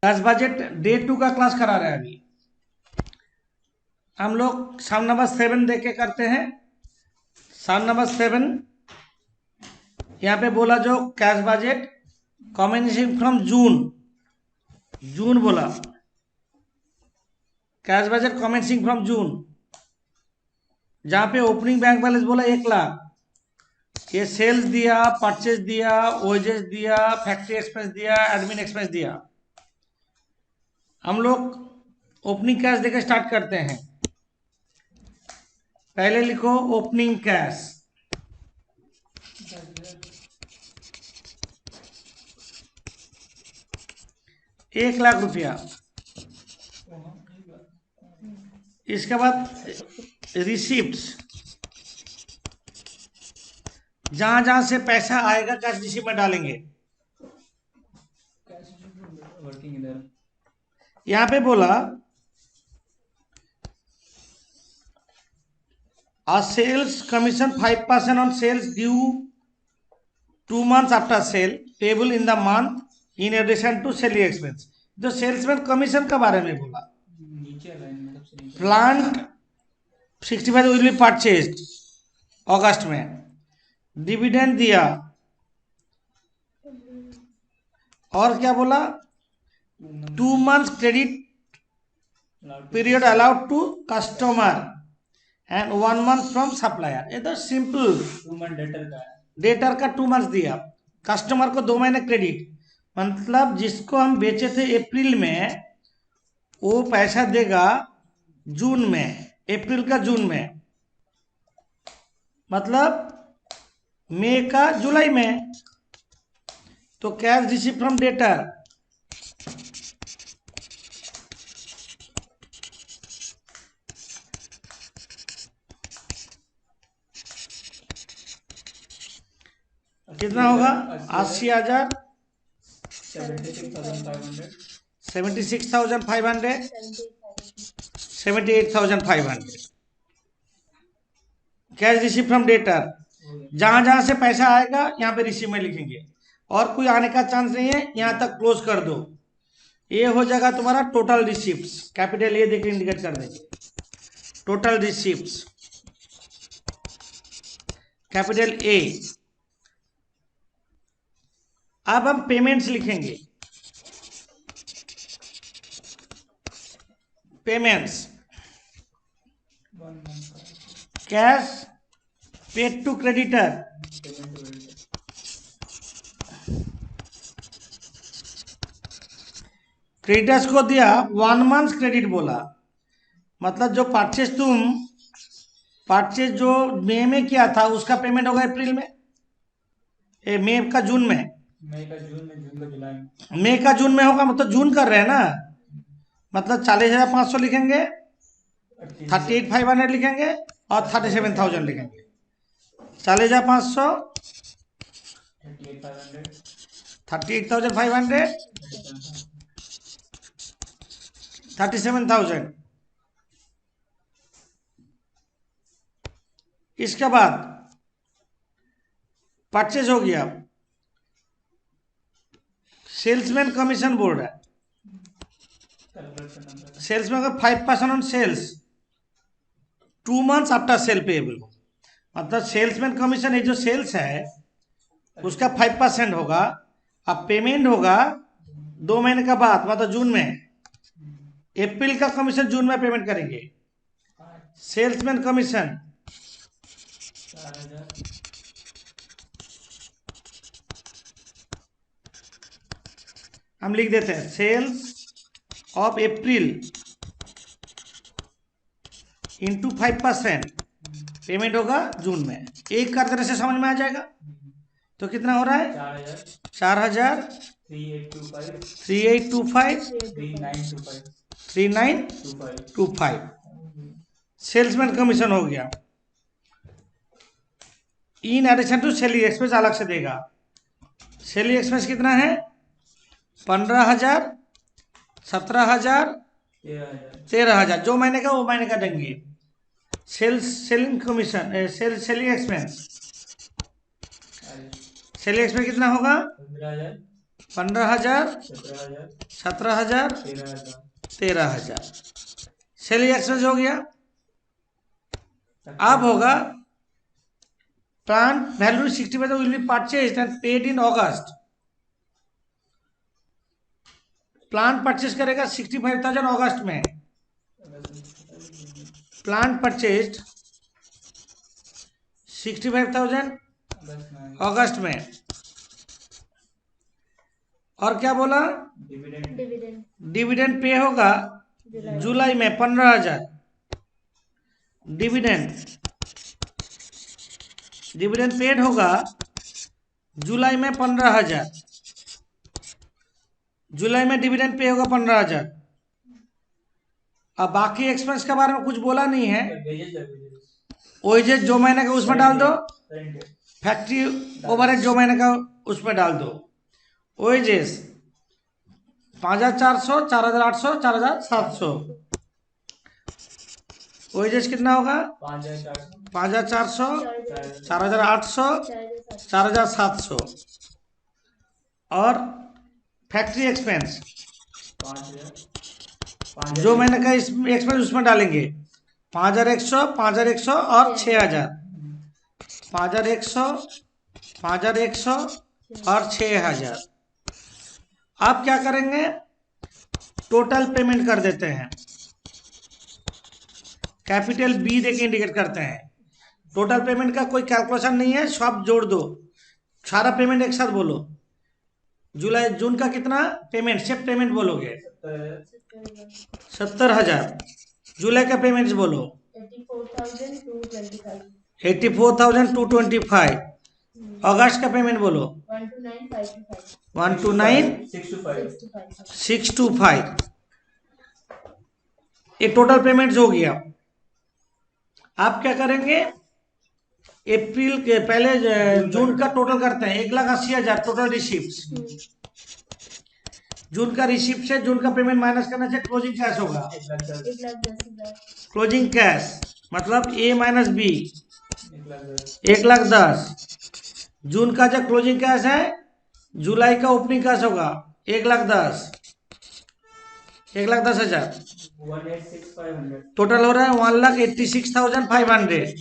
Cash budget day 2 का class करा रहे हैं अभी हम लोग। सम नंबर 7 देख के करते हैं। सम नंबर 7 यहाँ पे बोला जो cash budget combination from June, June बोला cash budget combination from June, जहाँ पे ओपनिंग बैंक बैलेंस बोला 1 लाख, ये सेल्स दिया, परचेज दिया, वेजेस दिया, फैक्ट्री एक्सपेंस दिया, एडमिन एक्सपेंस दिया। हम लोग ओपनिंग कैश देकर स्टार्ट करते हैं। पहले लिखो ओपनिंग कैश, 1 लाख रुपया। इसके बाद रिसिप्ट्स, जहां जहां से पैसा आएगा कैश रिसिप्ट में डालेंगे। यहां पे बोला a sales commission 5% on sales due 2 months after sale payable in the month in addition to selling expense। जो सेल्समैन कमीशन के बारे में बोला, प्लांट 65 विल बी परचेज्ड अगस्त में, डिविडेंड दिया, और क्या बोला 2 months credit period allowed to customer and 1 month from supplier. ये तो सिंपल, डेटर का 2 months दिया, कस्टमर को 2 महीने क्रेडिट, मतलब जिसको हम बेचे थे अप्रैल में वो पैसा देगा जून में, अप्रैल का जून में, मतलब मई का जुलाई में। तो कैश रिसीव फ्रॉम डेटर, कितना होगा 80,000, 76,500, 78,500 कैश रिसीव फ्रॉम डेटर। जहां जहां से पैसा आएगा यहाँ पे रिसीव में लिखेंगे, और कोई आने का चांस नहीं है, यहां तक क्लोज कर दो। ये हो जाएगा तुम्हारा टोटल रिसीप्ट्स, कैपिटल ए देकर इंडिकेट कर देंगे, टोटल रिसीप्ट्स कैपिटल ए। अब हम पेमेंट्स लिखेंगे, payments cash paid to creditor, creditors को दिया 1 month क्रेडिट बोला, मतलब जो परचेज जो मई में किया था उसका पेमेंट होगा अप्रैल में, मई का जून में, मई का जून में होगा, मतलब जून कर रहे हैं ना, मतलब 40,500 लिखेंगे, 38,500 लिखेंगे और 37,000 लिखेंगे। 40,500, 38,500, 37,000। इसके बाद परचेज हो गया, सेल्समैन कमीशन बोल रहा है, सेल्समैन का 5% on sales 2 months after sale payable, मतलब सेल्समैन कमीशन ये जो सेल्स है उसका 5% होगा, अब पेमेंट होगा 2 महीने का बाद, मतलब जून में। अप्रैल का कमीशन जून में पेमेंट करेंगे। सेल्समैन कमीशन हम लिख देते हैं, sales of April into 5% payment होगा जून में। एक कर तरह से समझ में आ जाएगा। तो कितना हो रहा है 4,000, 3825, 3925 सेल्समैन कमीशन हो गया। In addition to selling expense अलग से देगा। सेलिंग एक्सपेंस कितना है 15,000, 17,000, 13,000, जो महीने का वो महीने का देंगे। Selling commission, selling expense, selling expense कितना होगा 15,000, 17,000, 13,000। सैलरी एक्सपेंस हो गया। अब होगा plant value 60,000 will be purchased and paid in August. Plant purchase करेगा 65,000 अगस्त में। प्लांट परचेज्ड 65,000 अगस्त में। और क्या बोला? डिविडेंड पे होगा जुलाई में 15,000। डिविडेंड पेड होगा जुलाई में 15,000। जुलाई में डिविडेंड पे होगा 15,000। अब बाकी एक्सपेंस के बारे में कुछ बोला नहीं है। ओएजेस जो महीने का उसमें डाल दो, फैक्ट्री ओवरहेड जो महीने का उसमें डाल दो। ओएजेस 5,400, 4,800, 4,700। ओएजेस कितना होगा? 5,400, 4,800, 4,700। और फैक्ट्री एक्सपेंस जो मैंने कहा एक्सपेंस उसमें डालेंगे 5,100, 5,100 और 6,000। 5,100, 5,100 और 6,000। आप क्या करेंगे? टोटल पेमेंट कर देते हैं। कैपिटल बी देके इंडिकेट करते हैं। टोटल पेमेंट का कोई कैलकुलेशन नहीं है, सब जोड़ दो, सारा पेमेंट एक साथ बोलो। जुलाई जून का कितना पेमेंट, सिर्फ पेमेंट बोलोगे 70,000। जुलाई का पेमेंट बोलो 84,225। अगस्त का पेमेंट बोलो 129,625। ये टोटल पेमेंट हो गया। आप क्या करेंगे? अप्रैल के पहले जून का टोटल करते हैं 1,80,000 टोटल रिसिप्ट। जून का रिसिप्ट से जून का पेमेंट माइनस करने से क्लोजिंग कैश होगा। क्लोजिंग कैश मतलब ए माइनस बी 1,10,000। जून का जो क्लोजिंग कैश है, जुलाई का ओपनिंग कैश होगा 1,10,000। 1,10,000 टोटल हो रहा है 1,86,500।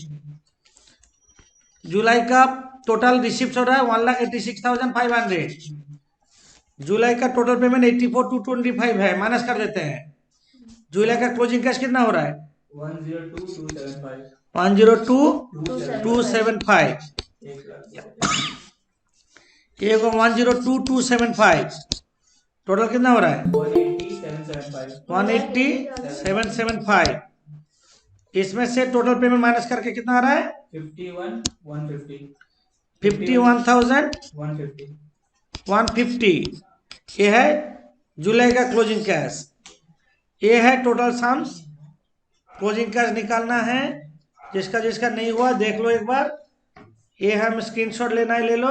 जुलाई का टोटल रिसिप्ट हो रहा है 1,86,500। जुलाई का टोटल पेमेंट 84,225 है, माइनस कर देते हैं। जुलाई का क्लोजिंग कैश कितना हो रहा है? 102,275। ये 102,275 टोटल कितना हो रहा है? 180,775। इसमें से टोटल पेमेंट माइनस करके कितना आ रहा है? 51,150। ये है जुलाई का क्लोजिंग कैश। ये है टोटल सम्स। क्लोजिंग कैश निकालना है। जिसका जिसका नहीं हुआ देख लो एक बार। ये हम स्क्रीनशॉट लेना है, ले लो।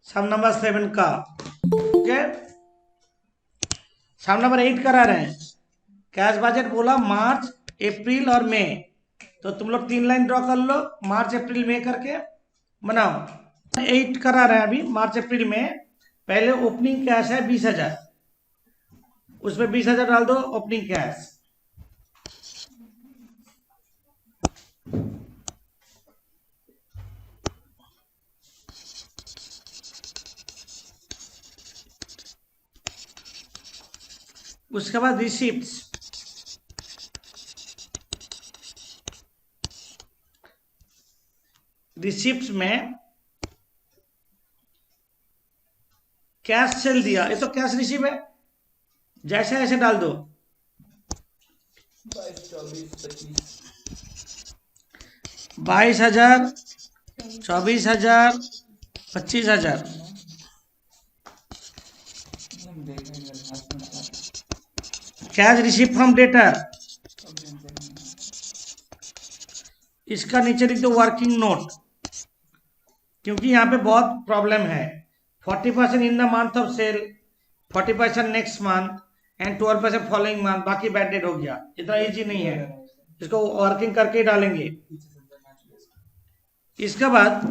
सम नंबर 7 का। ओके, सम नंबर 8 करा रहे हैं। कैश बजट बोला मार्च, अप्रैल और मई। तो तुम लोग 3 लाइन ड्रॉ कर लो, मार्च, अप्रैल, मई करके बनाओ। 8 करा रहे हैं अभी, मार्च, अप्रैल, मई। पहले ओपनिंग कैश है 20,000, उसमें 20,000 डाल दो ओपनिंग कैश। उसके बाद रिसिप्ट्स। रिसिप्ट्स में कैश सेल दिया, ये तो कैश रिसीव है, जैसे ऐसे डाल दो। 22,000, 24,000, 25,000। कैश रिसीव फ्रॉम डेटर, इसका नीचे लिख दो वर्किंग नोट, क्योंकि यहाँ पे बहुत प्रॉब्लम है। 40% in the month of sale, 40% next month and 12% following month. बाकी बैड डेट हो गया, इतना इजी नहीं है, इसको वर्किंग करके ही डालेंगे। इसके बाद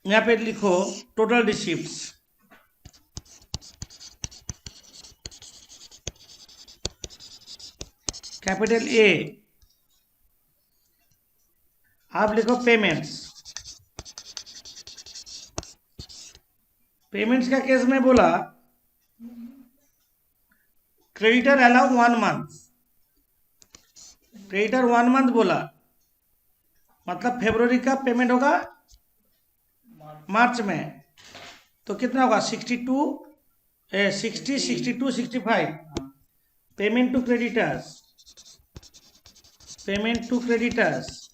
यहाँ पे लिखो टोटल रिसीप्ट्स, कैपिटल ए, आप लिखो पेमेंट्स। पेमेंट्स का केस में बोला creditor allow 1 month, creditor 1 month बोला, मतलब फरवरी का पेमेंट होगा मार्च में, तो कितना होगा 62 65 payment to creditors, payment to creditors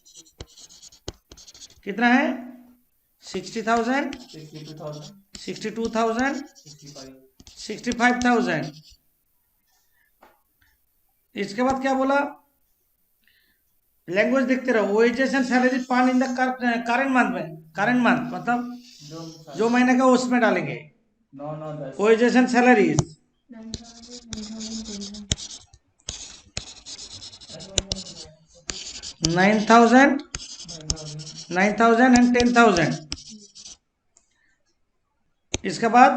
कितना है 60,000 62,000 65,000। इसके बाद क्या बोला, लैंग्वेज देखते रहो, वेजेस एंड सैलरी पान इन द करंट मंथ में, करंट मंथ मतलब जो महीने का उसमें डालेंगे, वेजेस एंड सैलरीज 9,000 एंड 10,000। इसके बाद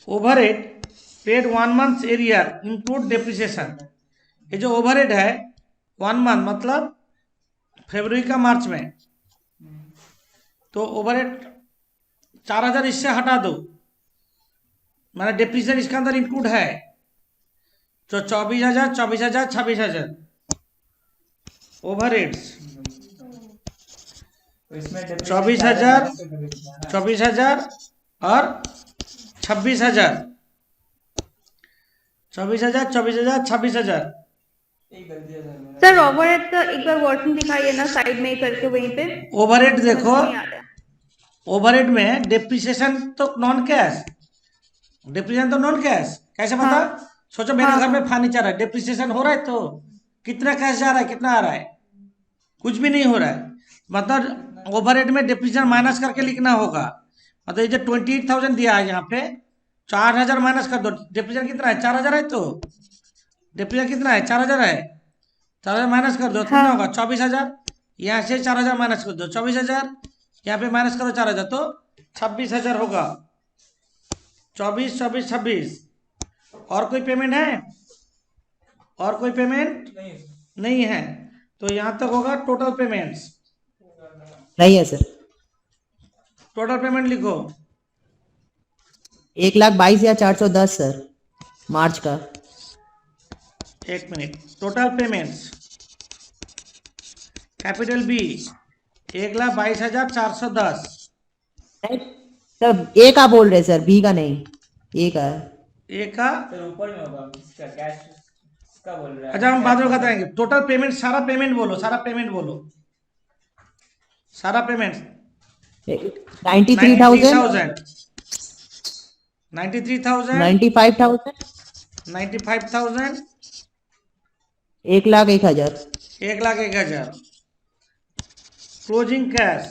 overhead paid 1 month arrear include depreciation, ये जो ओवरहेड है 1 मंथ मतलब फरवरी का मार्च में, तो ओवरहेड 4,000 इससे हटा दो, माना डेप्रिसिएशन इसके अंदर इंक्लूड है, तो 24,000 26,000 ओवरहेड्स 24,000 और 26,000 26,000 सर ओवरहेड का एक बार वर्किंग दिखाइए ना साइड में ही करके वहीं पे। ओवरहेड देखो, नहीं आ रहा है। ओवरहेड में डेप्रिसिएशन तो नॉन कैश, डेप्रिसिएशन तो नॉन कैश, कैसे पता? हाँ। सोचो मेरे हाँ। घर में फर्नीचर है, डेप्रिसिएशन हो रहा है, तो कितना कैश जा रहा है, कितना आ रहा है, कुछ भी नहीं हो रहा है, मतलब ओवरहेड में डेप्रिसिएशन माइनस करके लिखना होगा। मतलब ये जो 28,000 दिया है यहाँ पे 4,000 माइनस कर दो, डेप्रिसिएशन कितना है 4,000 है, तो डेप्रिसिएशन कितना है 4,000 है, 4,000 माइनस कर दो, कितना होगा 24,000, यहाँ से 4,000 माइनस कर दो 24,000, यहाँ पे माइनस करो 4,000, तो 26,000 होगा। 24 24 26। और कोई पेमेंट है? और कोई पेमेंट नहीं है, तो यहाँ तक होगा टोटल पेमेंट्स। नहीं है सर। टोटल पेमेंट लिखो 1,22,410 सर, मार्च का। एक minute, total payments capital B 1,22,410। Sir A का बोल रहे सर, बी का नहीं, ए का है। ए का ऊपर में होगा, इसका कैश का बोल रहा है। अच्छा, हम बाद में बताएंगे। टोटल पेमेंट, सारा पेमेंट बोलो, सारा पेमेंट बोलो, सारा पेमेंट 93,000 93,000 95,000 95,000 1,01,000 1,01,000। क्लोजिंग कैश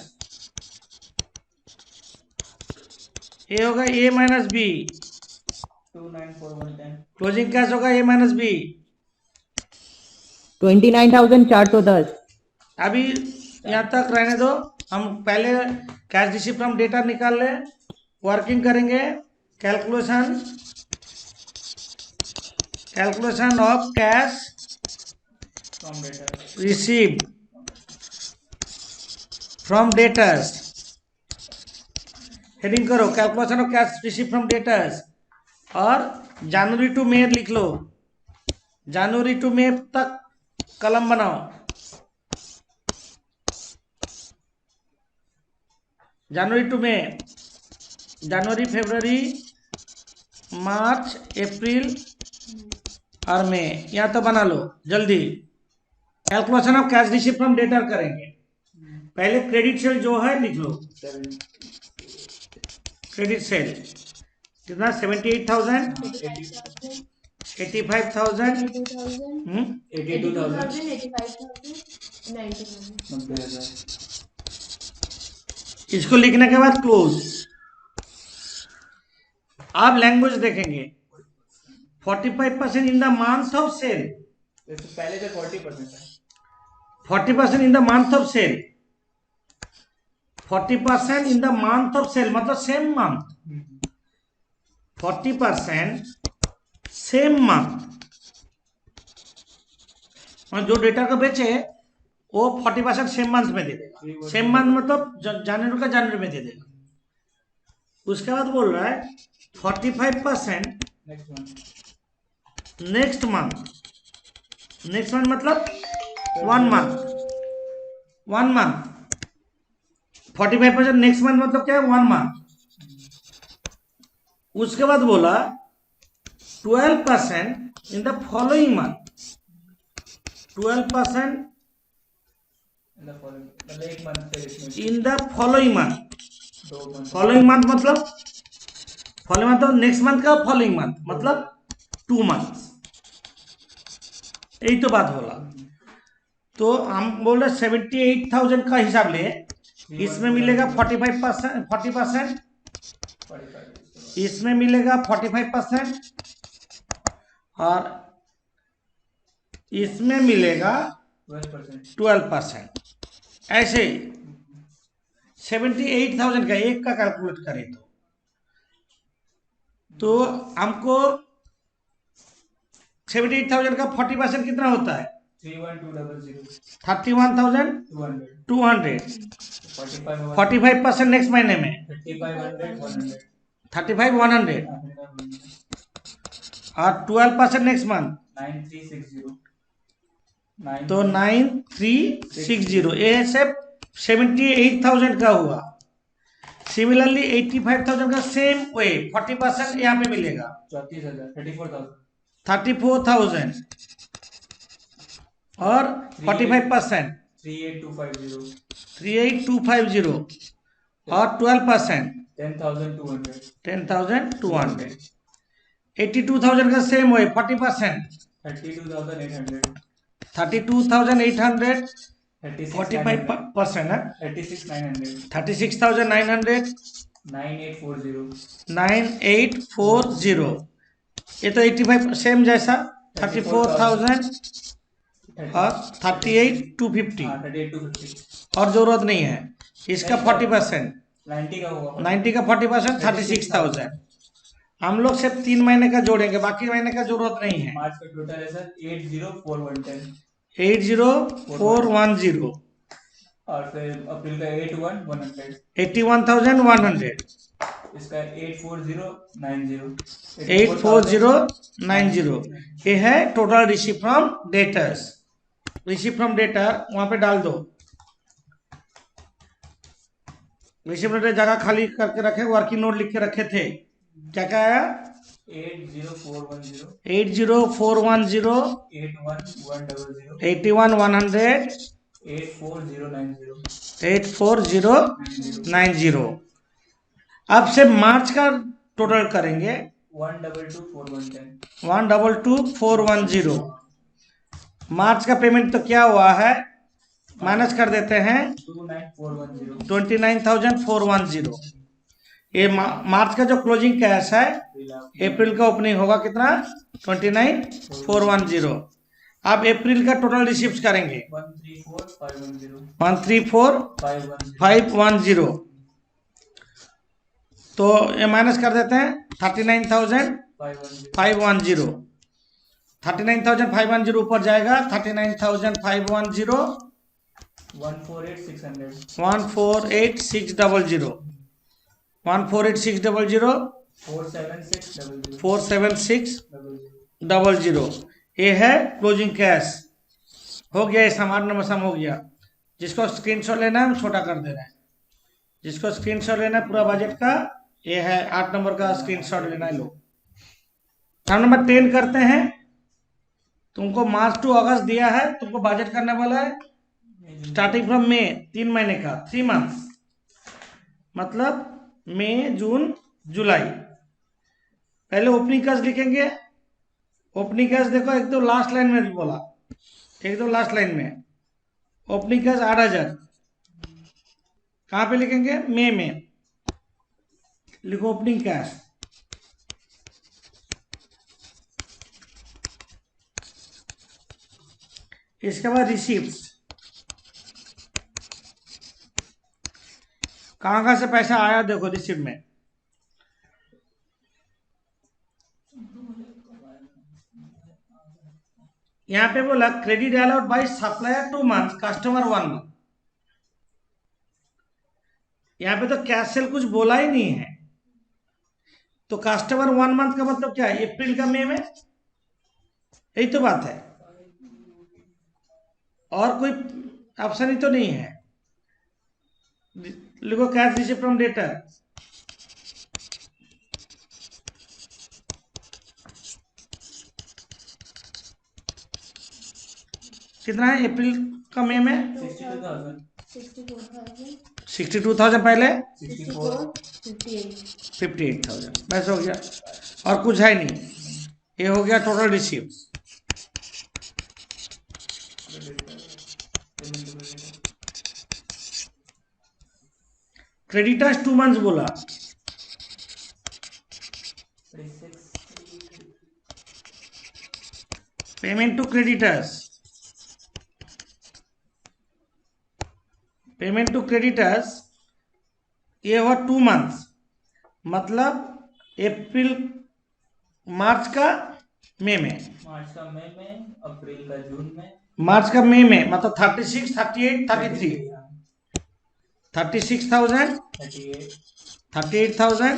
ये होगा ए माइनस बी, 294,110। क्लोजिंग कैश होगा ए माइनस बी। 29,410। अभी यहाँ तक रहने दो, हम पहले कैश रिसीव फ्रॉम डेटा निकाल ले, वर्किंग करेंगे। Calculation of cash from data receive from debtors, heading करो calculation of cash receive from debtors, और जनवरी टू मई लिख लो, जनवरी टू मई तक कलम बनाओ। जनवरी टू मई, जनवरी फरवरी मार्च अप्रैल और मई, यहाँ तो बना लो जल्दी। Calculation of cash receive from debtor करेंगे। पहले क्रेडिट सेल जो है लिख लो, क्रेडिट सेल कितना 78,000 85,000 82,000 इसको लिखने के बाद क्लोज। आप लैंग्वेज देखेंगे 45% in the month of sale, पहले तो 40% है। 40% in the month of sale, 40% in the month of sale, मतलब सेम मंथ, 40% सेम मंथ, और जो डेटा को बेचे वो 40% सेम मंथ में दे देगा। सेम मंथ मतलब जनवरी का जनवरी में दे देगा। उसके बाद बोल रहा है 45% नेक्स्ट मंथ। नेक्स्ट मंथ मतलब 1 मंथ, 1 मंथ। 45% नेक्स्ट मंथ मतलब क्या है, 1 मंथ। उसके बाद बोला 12% इन द फॉलोइंग मंथ, 12% मतलब एक मंथ से इसमें in the following month. 2 month following month मतलब नेक्स्ट मंथ का फॉलोइंग मंथ मतलब 2 मंथ। यही तो बात बोला। तो हम बोल रहे 78,000 का हिसाब ले, इसमें मिलेगा 45%, 40%, 45 इसमें मिलेगा 45%, और इसमें मिलेगा 12%। 12%। ऐसे 78,000 का एक का कैलकुलेट करें तो हमको 78,000 का 40% कितना होता है, 31,200 31,200। 45 45% नेक्स्ट महीने में 3500 35,100, और 12% नेक्स्ट मंथ 9360 तो 9360। ये सिर्फ 78,000 का हुआ। सिमिलरली 85,000 का सेम वे 40% यहाँ पे मिलेगा 34,000 34,000, और 45% 38250 38250, और 12% 10,200 10,200। 82,000 का सेम वे 40% 32,800 32,800, 36,900 45% है 36,900 36,900, 9840 9840। ये तो 85 सेम जैसा 34,000 और 38,250, 38,250 और जरूरत नहीं है। इसका नहीं, 40%, 90 का होगा 90 का 40% 36,000। हम लोग सिर्फ 3 महीने का जोड़ेंगे, बाकी महीने का जरूरत नहीं है। मार्च का टोटल है सर 804110 80,410, और फिर अप्रैल का 81,100 81,100, इसका 84090 84090। ये है total receive from debtors. Receive from debtor वहां पे डाल दो। रिसीव फ्रॉम डेटर जगह खाली करके रखे, वर्किंग नोट लिख के रखे थे। क्या क्या आया, 80410 80410, 81100 81,100, 84090 84090। अब से मार्च का टोटल करेंगे 1224110 122,410। मार्च का पेमेंट तो क्या हुआ है, माइनस कर देते हैं 29410 29,410। ये मार्च का जो क्लोजिंग कैश है, अप्रैल का ओपनिंग होगा कितना 29,410। अब अप्रैल का टोटल रिसिप्ट करेंगे 134510 134510। तो ये माइनस कर देते हैं 39,510। 39,510 ऊपर जाएगा 39,510, 148600 148600, 148600, 47600 47600। ये है क्लोजिंग कैश। हो गया, ये सामान नंबर सम हो गया। जिसको स्क्रीनशॉट लेना है हम छोटा कर दे रहे हैं। जिसको स्क्रीनशॉट लेना है पूरा बजट का, ये है 8 नंबर का स्क्रीनशॉट लेना है। लोग सम नंबर 10 करते हैं। तुमको मार्च टू अगस्त दिया है, तुमको बजट करने वाला है स्टार्टिंग फ्रॉम मई, 3 महीने का 3 मंथ, मतलब मई जून जुलाई। पहले ओपनिंग कैश लिखेंगे। ओपनिंग कैश देखो एक दो लास्ट लाइन में बोला, एक दो लास्ट लाइन में ओपनिंग कैश 8,000 कहाँ पे लिखेंगे, मई में लिखो ओपनिंग कैश। इसके बाद रिसीप्ट, कहाँ से पैसा आया देखो रिसिप्ट में। यहाँ पे बोला credit allowed by supplier 2 months, customer 1 month। यहाँ पे तो कैश सेल कुछ बोला ही नहीं है, तो कस्टमर 1 month का मतलब क्या है, अप्रैल का मई में, यही तो बात है, और कोई ऑप्शन ही तो नहीं है। लिखो कैश रिसीव फ्रॉम डेटर, कितना है अप्रैल का मई में, 62,000 पहले 58,000, बस हो गया, और कुछ है नहीं। ये हो गया टोटल रिसीव। क्रेडिटर्स 2 months बोला, payment to creditors, payment to creditors ये हुआ 2 months, मतलब अप्रैल मार्च का मई में, मार्च का मई में, अप्रैल का जून में, मार्च का मई में, मतलब 36, 38, 33, 36,000, 38,000,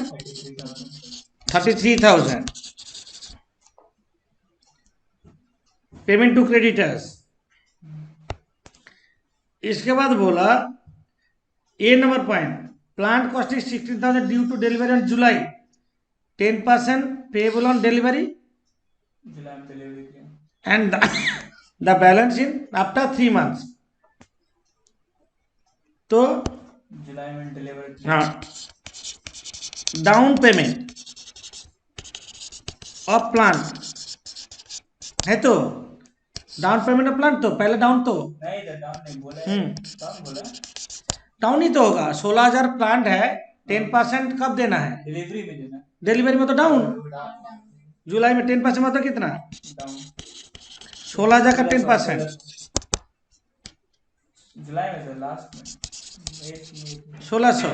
33,000 पेमेंट टू क्रेडिटर्स। इसके बाद बोला A number point, plant cost is 16,000 due to delivery on July, 10% payable on delivery जुलाई में डिलीवरी किया, and the balance in after 3 months। तो जुलाई में डिलीवरी किया, हाँ, डाउन पेमेंट ऑफ प्लांट है, तो डाउन पेमेंट ऑफ प्लांट, तो पहले डाउन तो नहीं इधर डाउन नहीं बोला, डाउन बोला, डाउन ही तो होगा। 16,000 प्लांट है, 10% कब देना है, डिलीवरी में देना, डिलीवरी में तो डाउन, जुलाई में 10% मतलब कितना, डाउन 16,000 का 10%, जुलाई में सर लास्ट में 1600,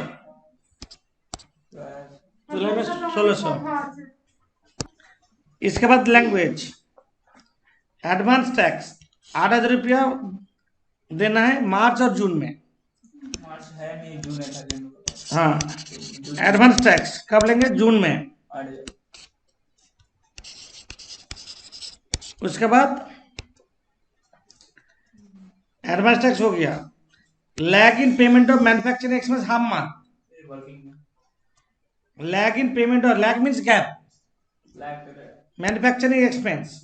जुलाई में 1600। इसके बाद लैंग्वेज, एडवांस टैक्स 8,000 रुपया देना है मार्च और जून में, मार्च है नहीं, जून है था जून, हाँ, एडवांस टैक्स कब लेंगे, जून में। 8,000, उसके बाद एडवांस टैक्स हो गया। Lag in payment of manufacturing expense half month, working में लैग इन पेमेंट और लैग मीन्स गैप, लैग कर रहा है, मैन्युफैक्चरिंग एक्सपेंस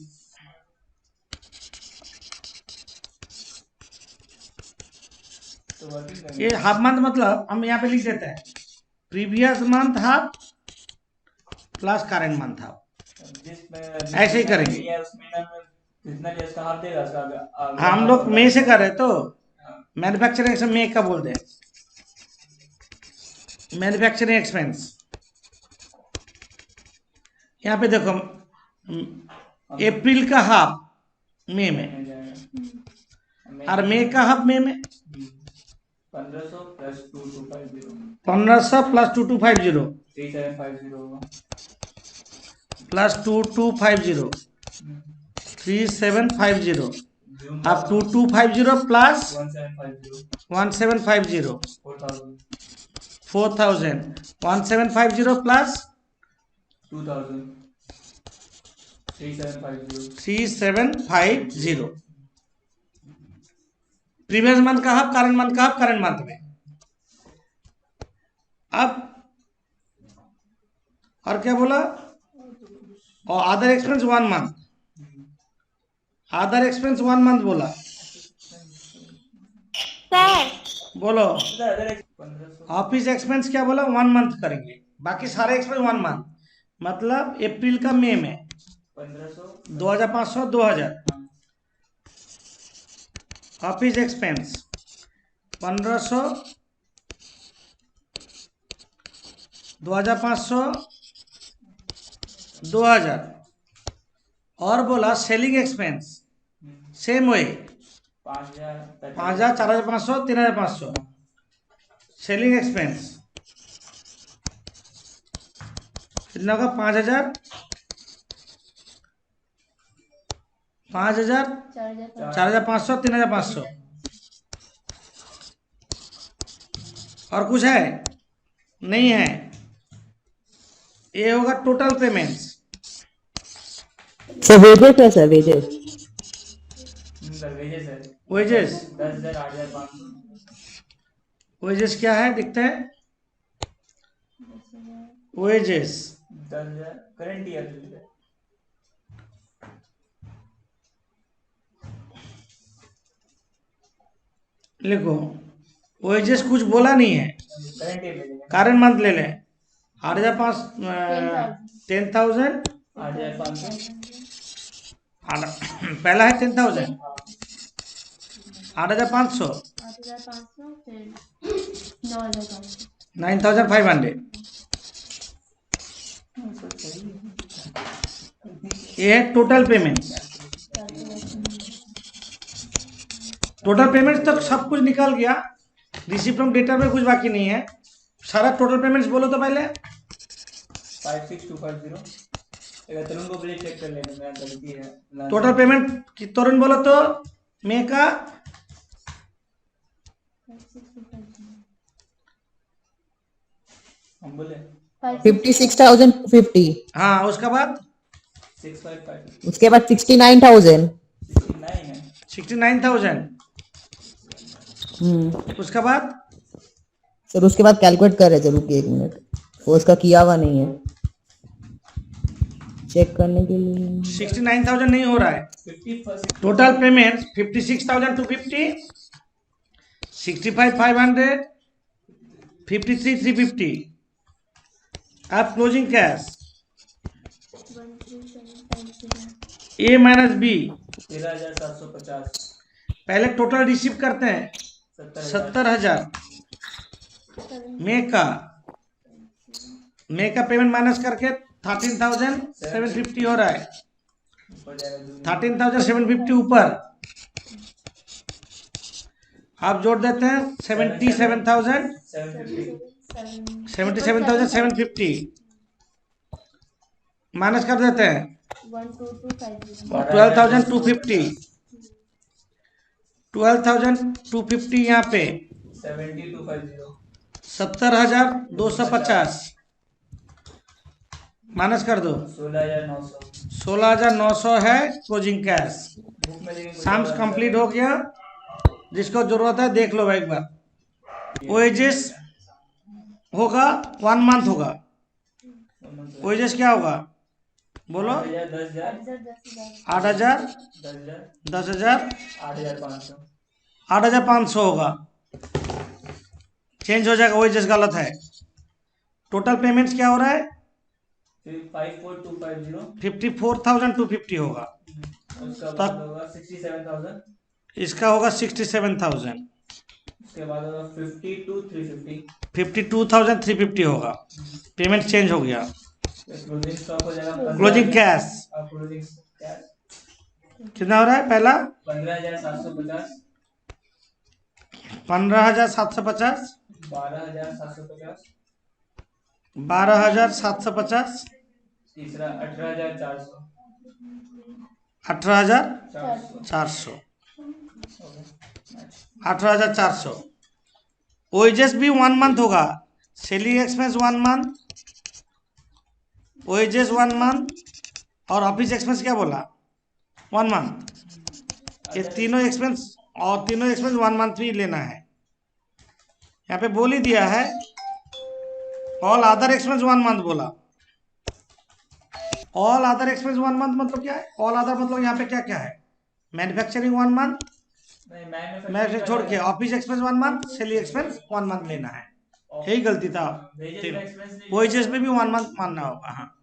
तो वर्किंग में ये हाफ मंथ, मतलब हम यहाँ पे लिख देते हैं previous month half plus current month half, ऐसे ही करेंगे। ये उस महीना में जितना भी उसका हाफ देगा उसका हम लोग मई से कर रहे तो मैन्युफैक्चरिंग एक्सपेंस मई का बोल दे, मैन्युफैक्चरिंग एक्सपेंस। यहाँ पे देखो अप्रैल का हाफ मई में, और मई का हाफ मई में, 1500 प्लस 2250, 1500 प्लस 2250 3750 होगा, प्लस 2250 3750, जून अब 2250 प्लस 1750, 1750 4000, 4000, 1750 प्लस 2000, 3750, 3750। प्रीवियस मंथ का हाफ, करंट मंथ का हाफ, करंट मंथ में। अब और क्या बोला, और other expense 1 month, other expense 1 month बोला, सर बोलो। 1500 ऑफिस एक्सपेंस क्या बोला, 1 month करेंगे, बाकी सारे एक्सपेंस 1 month, मतलब अप्रैल का मई में 1500 2500 2000। ऑफिस एक्सपेंस 1500 2500 2000, और बोला selling expense same way 5000, 5000 4500 3500 selling expense कितना होगा? 5,000, 5,000, 4,500, 3,500। और कुछ है? नहीं है। ये होगा टोटल पेमेंट्स। सर वेजेस है सर, वेजेस। सर वेजेस है वेजेस, 10,000, 8,500। वेजेस क्या है दिखते हैं? Wages 10,000 current year. लिखो, वेजेस कुछ बोला नहीं है, करंट ईयर ले लेंगे। कारण मंथ ले लें। 8,500, 10,000, 8,500। पहला है 10,000, 8,500, 9,500। ये है टोटल पेमेंट्स। टोटल पेमेंट्स तक सब कुछ निकल गया। रिसीव फ्रॉम डेटा में कुछ बाकी नहीं है। सारा टोटल पेमेंट्स बोलो तो पहले। 56,250। एक तरुण को प्लीज चेक कर लेना, मेरा गलती है। टोटल पेमेंट की तरुण बोलो तो मे का हम बोले 56,250। हाँ, उसके बाद 6,550। उसके बाद 69,000। 69 है। 69,000। उसके बाद सर उसके बाद कैलकुलेट कर रहे थे, रुकिए 1 मिनट, वो उसका किया हुआ नहीं है, चेक करने के लिए। 69,000 नहीं हो रहा है। 50%। Total payment 56,250, 65,500, 53,350। अब क्लोजिंग कैश ए माइनस बी। 13,750। पहले टोटल रिसीव करते हैं 70,000। मे का पेमेंट माइनस करके 13,750 हो रहा है। 13,750 ऊपर आप जोड़ देते हैं 77,750 माइनस कर देते हैं 12,250। 12,250 यहाँ पे 7250। 70,250 माइनस कर दो 16,900। 16,900 है क्लोजिंग कैश। बुक में लेकिन साम्स कंप्लीट हो गया। जिसको जरूरत है देख लो एक बार। वेजेस होगा 1 मंथ होगा। वेजेस क्या होगा बोलो? 8,000, 10,000, 8,500। 8,500 होगा। चेंज हो जाएगा, वेजेस गलत है। टोटल पेमेंट्स क्या हो रहा है? 54,250। 54,250 होगा। उसका बाद होगा 67,000। इसका होगा 67,000। उसके बाद होगा 52,350। 52,350 होगा। पेमेंट चेंज हो गया। क्लोजिंग स्टॉक हो जाएगा क्लोजिंग कैश क्लोजिंग कैश कितना हो रहा है? पहला 15,750। 15,750, 12,750। 12,750, तीसरा 18,400। 18,400, 18,400। वेजेस भी 1 मंथ होगा। Selling expense 1 month, wages 1 month और ऑफिस एक्सपेंस क्या बोला? 1 मंथ। ये तीनों एक्सपेंस 1 मंथ भी लेना है। यहाँ पे बोल ही दिया है। ऑल अदर एक्सपेंस 1 मंथ बोला। ऑल अदर एक्सपेंस 1 मंथ मतलब क्या है? ऑल अदर मतलब यहाँ पे क्या क्या है? मैन्युफैक्चरिंग 1 मंथ, मैं छोड़ के office expense 1 month, selling expense 1 month लेना है। यही गलती था। वेजेस में भी 1 मंथ मानना होगा। हाँ,